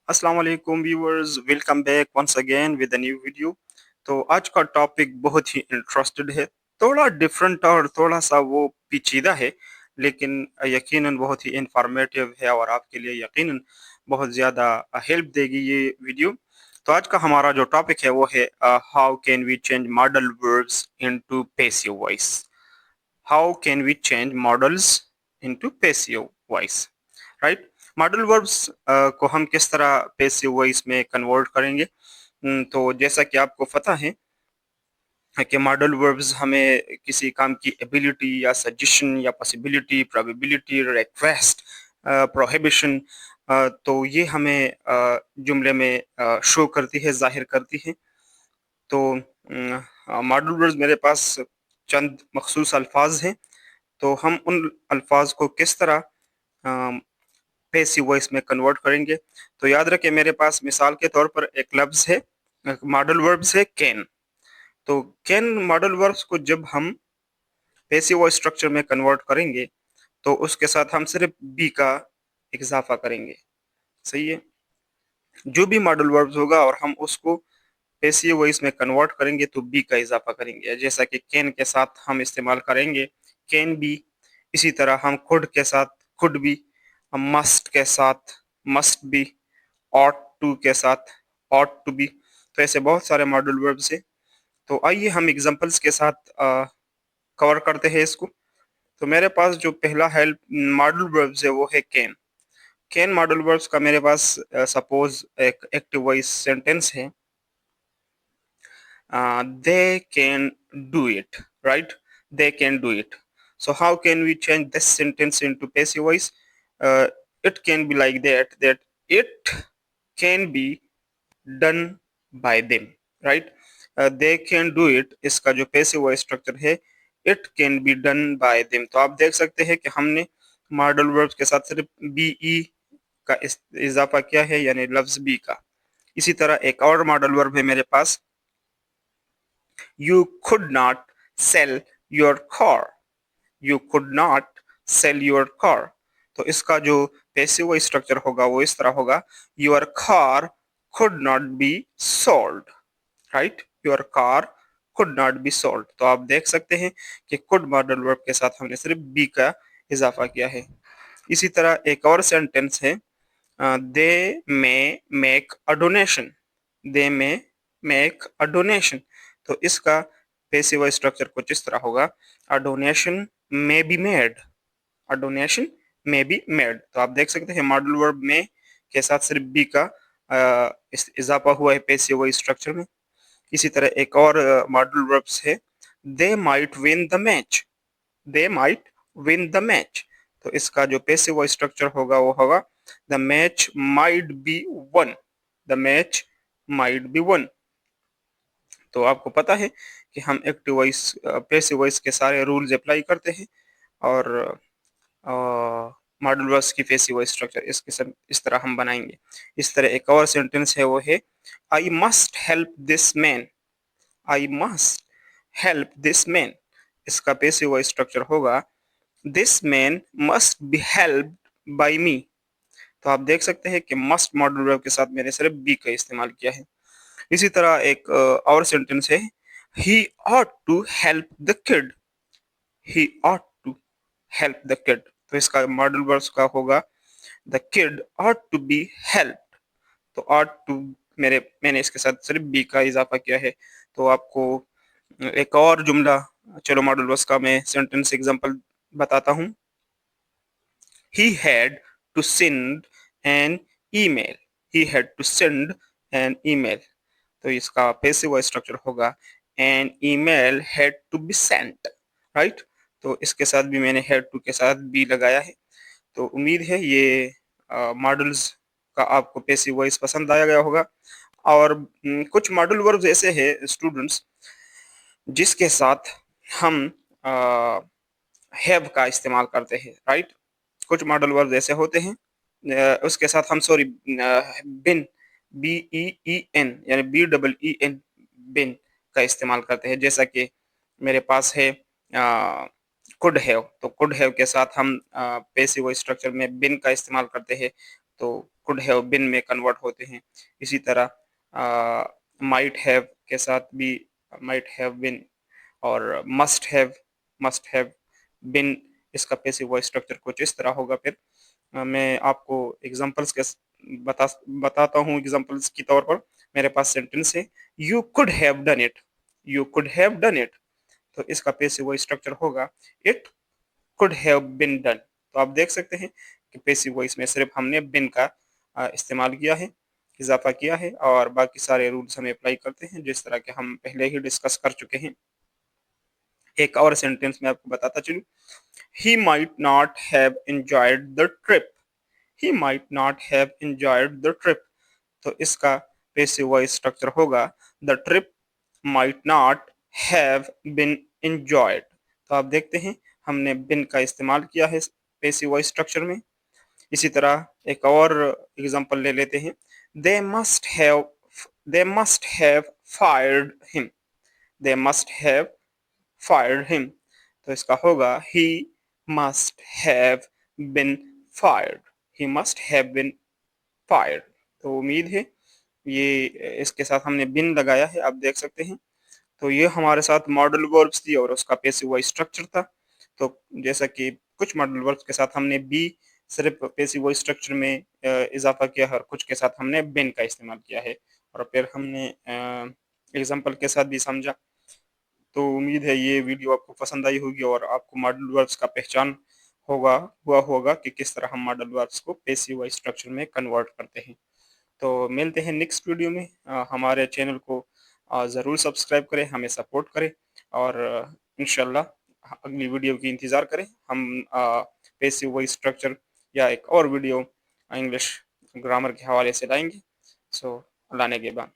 अस्सलाम वालेकुम viewers, welcome back once again with a new video. तो आज का टॉपिक बहुत ही इंटरेस्टेड है, थोड़ा डिफरेंट और थोड़ा सा वो पेचीदा है, लेकिन यकीनन बहुत ही इंफॉर्मेटिव है और आपके लिए यकीनन बहुत ज़्यादा हेल्प देगी ये वीडियो। तो आज का हमारा जो टॉपिक है वो है how can we change modal verbs into passive voice. How can we change modals into passive voice, right. Modal verbs को हम किस तरह पैसिव वॉइस में कन्वर्ट करेंगे। तो जैसा कि आपको पता है कि मॉडल वर्ब्स हमें किसी काम की एबिलिटी या सजेशन या पॉसिबिलिटी, प्रोबेबिलिटी, रिक्वेस्ट, प्रोहिबिशन, तो ये हमें जुमले में शो करती है, जाहिर करती है। तो मॉडल वर्ड्स मेरे पास चंद मखसूस अल्फाज हैं, तो हम उन अल्फाज को किस तरह पैसिव वॉइस में कन्वर्ट करेंगे। तो याद रखें, मेरे पास मिसाल के तौर पर एक लफ्ज है, मॉडल वर्ब्स है कैन। तो कैन मॉडल वर्ब्स को जब हम पैसिव वॉइस स्ट्रक्चर में कन्वर्ट करेंगे तो उसके साथ हम सिर्फ बी का इजाफा करेंगे। सही है। जो भी मॉडल वर्ब्स होगा और हम उसको पैसिव वॉइस में कन्वर्ट करेंगे तो बी का इजाफा करेंगे, जैसा कि कैन के साथ हम इस्तेमाल करेंगे कैन बी। इसी तरह हम कुड के साथ कुड बी, हम मस्ट के साथ मस्ट बी, ऑट टू के साथ ऑट टू बी। तो ऐसे बहुत सारे मॉडल वर्ब्स हैं। तो आइए हम एग्जांपल्स के साथ कवर करते हैं इसको। तो मेरे पास जो पहला हेल्प मॉडल वर्ब्स है वो है कैन। कैन मॉडल वर्ब्स का मेरे पास सपोज एक एक्टिव वॉइस सेंटेंस है, they can do it, right? They can do it. So how can we change this sentence into passive voice? uh, it can be like that it can be done by them, right? They can do it, इसका जो passive voice structure है it can be done by them। तो आप देख सकते हैं कि हमने मॉडल वर्ब्स के साथ सिर्फ बी ई का इजाफा किया है, यानी लफ्ज बी का। इसी तरह एक और मॉडल वर्ब है मेरे पास, you could not sell your car, you could not sell your car। तो इसका जो पैसिव स्ट्रक्चर होगा वो इस तरह होगा, your car could not be sold, right? your car could not be sold। तो आप देख सकते हैं कि could मॉडल वर्ब के साथ हमने सिर्फ be का इजाफा किया है। इसी तरह एक और सेंटेंस है, they may make a donation, they may make a donation। तो इसका पैसिव स्ट्रक्चर कुछ इस तरह होगा, a donation may be made, a donation may be made। तो आप देख सकते हैं मॉडल वर्ब में के साथ सिर्फ बी का इजाफा हुआ है पैसिव स्ट्रक्चर में। इसी तरह एक और मॉडल वर्ब्स है, they might win the match, they might win the match। तो इसका जो पैसिव स्ट्रक्चर होगा वो होगा, the match might be won, the match might be won। तो आपको पता है कि हम एक्टिव वॉइस पैसिव वॉइस के सारे रूल्स अप्लाई करते हैं, और मॉडल वर्ब्स की पैसिव वॉइस स्ट्रक्चर इस किस्म इस तरह हम बनाएंगे। इस तरह एक और सेंटेंस है वो है, I must help this man, I must help this man. इसका पैसिव वॉइस स्ट्रक्चर होगा, this man must be helped by me. तो आप देख सकते हैं कि मस्ट मॉडल वर्ब के साथ मैंने सिर्फ बी का इस्तेमाल किया है। इसी तरह एक और सेंटेंस है, he ought to help the kid, he ought to help the kid। तो इसका मॉडल वर्ब्स का होगा, the kid ought to be helped। तो ought to मैंने इसके साथ सिर्फ बी का इजाफा किया है। तो आपको एक और जुमला, चलो मॉडल वर्ब्स का मैं सेंटेंस एग्जांपल बताता हूँ। he had to send an email, he had to send an email। तो इसका पैसिव स्ट्रक्चर होगा, an email had to be sent, right? तो इसके साथ भी मैंने had to के साथ भी लगाया है। तो उम्मीद है ये मॉडल्स का आपको पैसिव वॉइस पसंद आया गया होगा। और कुछ मॉडल वर्ब्स ऐसे हैं स्टूडेंट्स जिसके साथ हम हैव का इस्तेमाल करते हैं, राइट? कुछ मॉडल वर्ब्स ऐसे होते हैं उसके साथ हम सॉरी बिन, बी ई ई एन यानी बी डबल ई एन, बिन का इस्तेमाल करते हैं। जैसा कि मेरे पास है कुड हैव, तो कुड हैव के साथ हम पैसिव स्ट्रक्चर में बिन का इस्तेमाल करते हैं। तो कुड हैव बिन में कन्वर्ट होते हैं। इसी तरह माइट हैव के साथ भी माइट हैव बिन, और मस्ट हैव बिन, इसका पैसिव वॉइस स्ट्रक्चर कुछ इस तरह होगा। फिर मैं आपको एग्जांपल्स के बताता हूँ। एग्जांपल्स के तौर पर मेरे पास सेंटेंस है, you could have done it, you could have done it. तो इसका पैसिव वॉइस स्ट्रक्चर होगा, it could have been done. तो आप देख सकते हैं कि पैसिव वॉइस में सिर्फ हमने बिन का इस्तेमाल किया है, इजाफा किया है, और बाकी सारे रूल्स हमें अप्लाई करते हैं जिस तरह के हम पहले ही डिस्कस कर चुके हैं। एक और सेंटेंस में आपको बताता चलूं, he might not have enjoyed the trip, he might not have enjoyed the trip. तो इसका पैसिव वॉइस स्ट्रक्चर होगा, the trip might not have been enjoyed. तो आप देखते हैं हमने बिन का इस्तेमाल किया है पैसिव वॉइस स्ट्रक्चर में। इसी तरह एक और एग्जांपल ले लेते हैं, they must have they must have fired him, they must have fired him. तो इसका होगा, he must have been fired, he must have been fired. तो उम्मीद है ये इसके साथ हमने बिन लगाया है, आप देख सकते हैं। तो ये हमारे साथ मॉडल वर्ब्स थी और उसका पैसिव वॉइस स्ट्रक्चर था। तो जैसा कि कुछ मॉडल वर्ब्स के साथ हमने बी सिर्फ पैसिव वॉइस स्ट्रक्चर में इजाफा किया है, और कुछ के साथ हमने बिन का इस्तेमाल किया है, और फिर हमने एग्जांपल के साथ भी समझा। तो उम्मीद है ये वीडियो आपको पसंद आई होगी और आपको मॉडल वर्ब्स का पहचान हुआ होगा कि किस तरह हम मॉडल वर्ब्स को पैसिव वॉइस स्ट्रक्चर में कन्वर्ट करते हैं। तो मिलते हैं नेक्स्ट वीडियो में। हमारे चैनल को ज़रूर सब्सक्राइब करें, हमें सपोर्ट करें, और इंशाल्लाह अगली वीडियो की इंतज़ार करें। हम पैसिव वॉइस स्ट्रक्चर या एक और वीडियो इंग्लिश ग्रामर के हवाले से लाएंगे। सो अल्लाह ने के बाद।